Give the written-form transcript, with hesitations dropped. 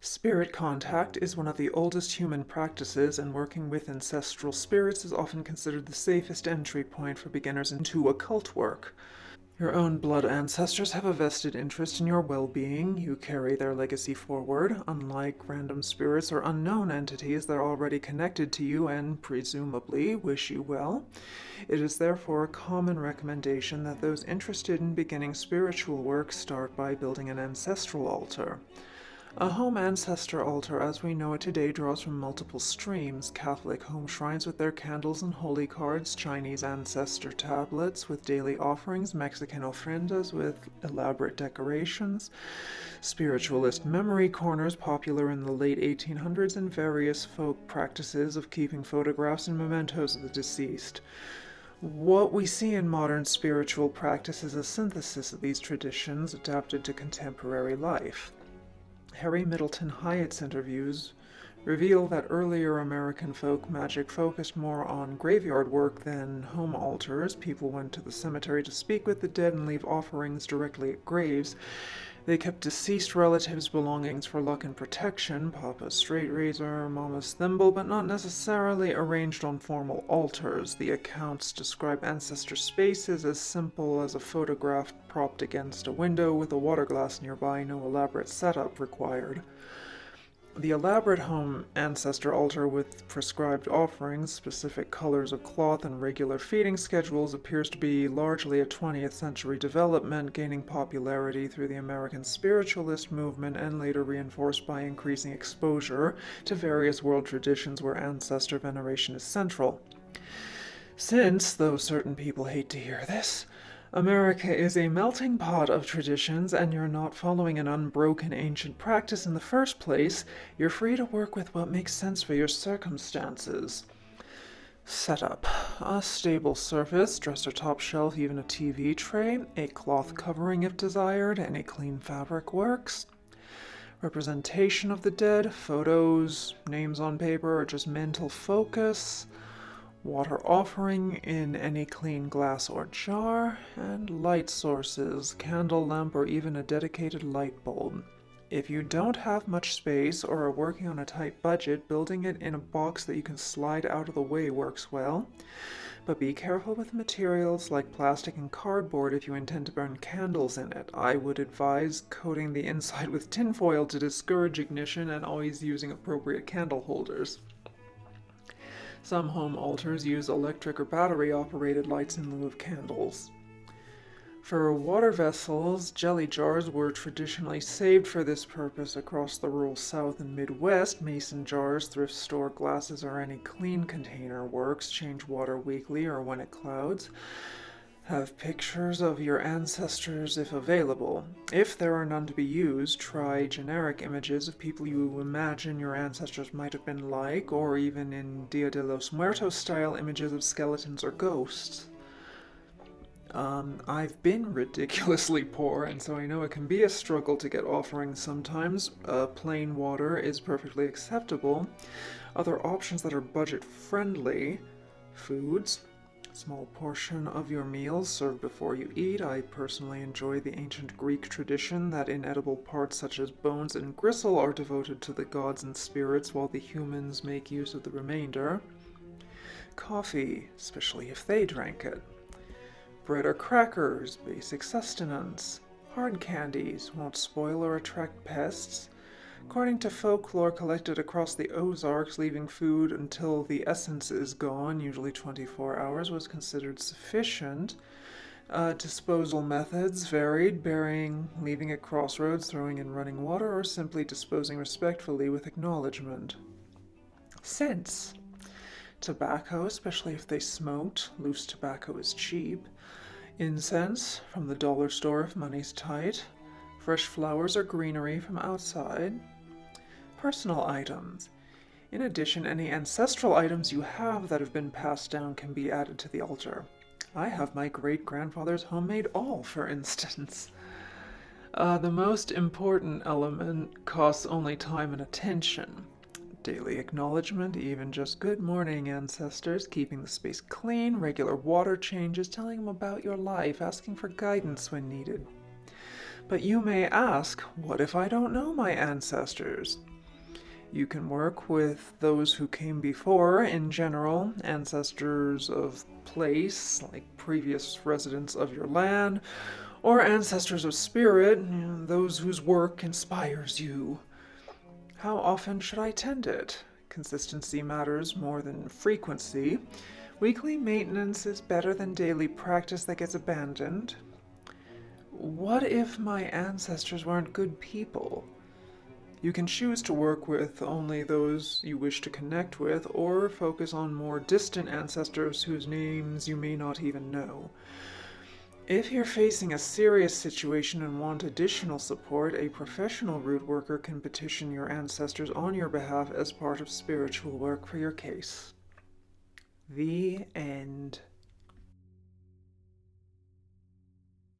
Spirit contact is one of the oldest human practices, and working with ancestral spirits is often considered the safest entry point for beginners into occult work. Your own blood ancestors have a vested interest in your well-being. You carry their legacy forward. Unlike random spirits or unknown entities, they're already connected to you and, presumably, wish you well. It is therefore a common recommendation that those interested in beginning spiritual work start by building an ancestral altar. A home ancestor altar as we know it today draws from multiple streams: Catholic home shrines with their candles and holy cards, Chinese ancestor tablets with daily offerings, Mexican ofrendas with elaborate decorations, spiritualist memory corners popular in the late 1800s, and various folk practices of keeping photographs and mementos of the deceased. What we see in modern spiritual practice is a synthesis of these traditions adapted to contemporary life. Harry Middleton Hyatt's interviews reveal that earlier American folk magic focused more on graveyard work than home altars. People went to the cemetery to speak with the dead and leave offerings directly at graves. They kept deceased relatives' belongings for luck and protection, Papa's straight razor, Mama's thimble, but not necessarily arranged on formal altars. The accounts describe ancestor spaces as simple as a photograph propped against a window with a water glass nearby, no elaborate setup required. The elaborate home ancestor altar with prescribed offerings, specific colors of cloth, and regular feeding schedules appears to be largely a 20th century development, gaining popularity through the American spiritualist movement and later reinforced by increasing exposure to various world traditions where ancestor veneration is central. Since, though certain people hate to hear this, America is a melting pot of traditions, and you're not following an unbroken ancient practice in the first place, you're free to work with what makes sense for your circumstances. Setup: a stable surface, dresser top shelf, even a TV tray, a cloth covering if desired, any clean fabric works. Representation of the dead, photos, names on paper, or just mental focus. Water offering in any clean glass or jar, and light sources, candle, lamp, or even a dedicated light bulb. If you don't have much space or are working on a tight budget, building it in a box that you can slide out of the way works well. But be careful with materials like plastic and cardboard if you intend to burn candles in it. I would advise coating the inside with tinfoil to discourage ignition, and always using appropriate candle holders. Some home altars use electric or battery-operated lights in lieu of candles. For water vessels, jelly jars were traditionally saved for this purpose across the rural South and Midwest. Mason jars, thrift store glasses, or any clean container works. Change water weekly or when it clouds. Have pictures of your ancestors if available. If there are none to be used, try generic images of people you imagine your ancestors might have been like, or even in Dia de los Muertos style images of skeletons or ghosts. I've been ridiculously poor, and so I know it can be a struggle to get offerings sometimes. Plain water is perfectly acceptable. Other options that are budget friendly: foods. Small portion of your meals served before you eat. I personally enjoy the ancient Greek tradition that inedible parts such as bones and gristle are devoted to the gods and spirits, while the humans make use of the remainder. Coffee, especially if they drank it. Bread or crackers, basic sustenance. Hard candies, won't spoil or attract pests. According to folklore collected across the Ozarks, leaving food until the essence is gone, usually 24 hours, was considered sufficient. Disposal methods varied: burying, leaving at crossroads, throwing in running water, or simply disposing respectfully with acknowledgement. Scents. Tobacco, especially if they smoked. Loose tobacco is cheap. Incense, from the dollar store if money's tight. Fresh flowers or greenery from outside. Personal items. In addition, any ancestral items you have that have been passed down can be added to the altar. I have my great-grandfather's homemade awl, for instance. The most important element costs only time and attention. Daily acknowledgement, even just "Good morning, ancestors," keeping the space clean, regular water changes, telling them about your life, asking for guidance when needed. But you may ask, what if I don't know my ancestors? You can work with those who came before, in general, ancestors of place, like previous residents of your land, or ancestors of spirit, those whose work inspires you. How often should I tend it? Consistency matters more than frequency. Weekly maintenance is better than daily practice that gets abandoned. What if my ancestors weren't good people? You can choose to work with only those you wish to connect with, or focus on more distant ancestors whose names you may not even know. If you're facing a serious situation and want additional support, a professional root worker can petition your ancestors on your behalf as part of spiritual work for your case. The end.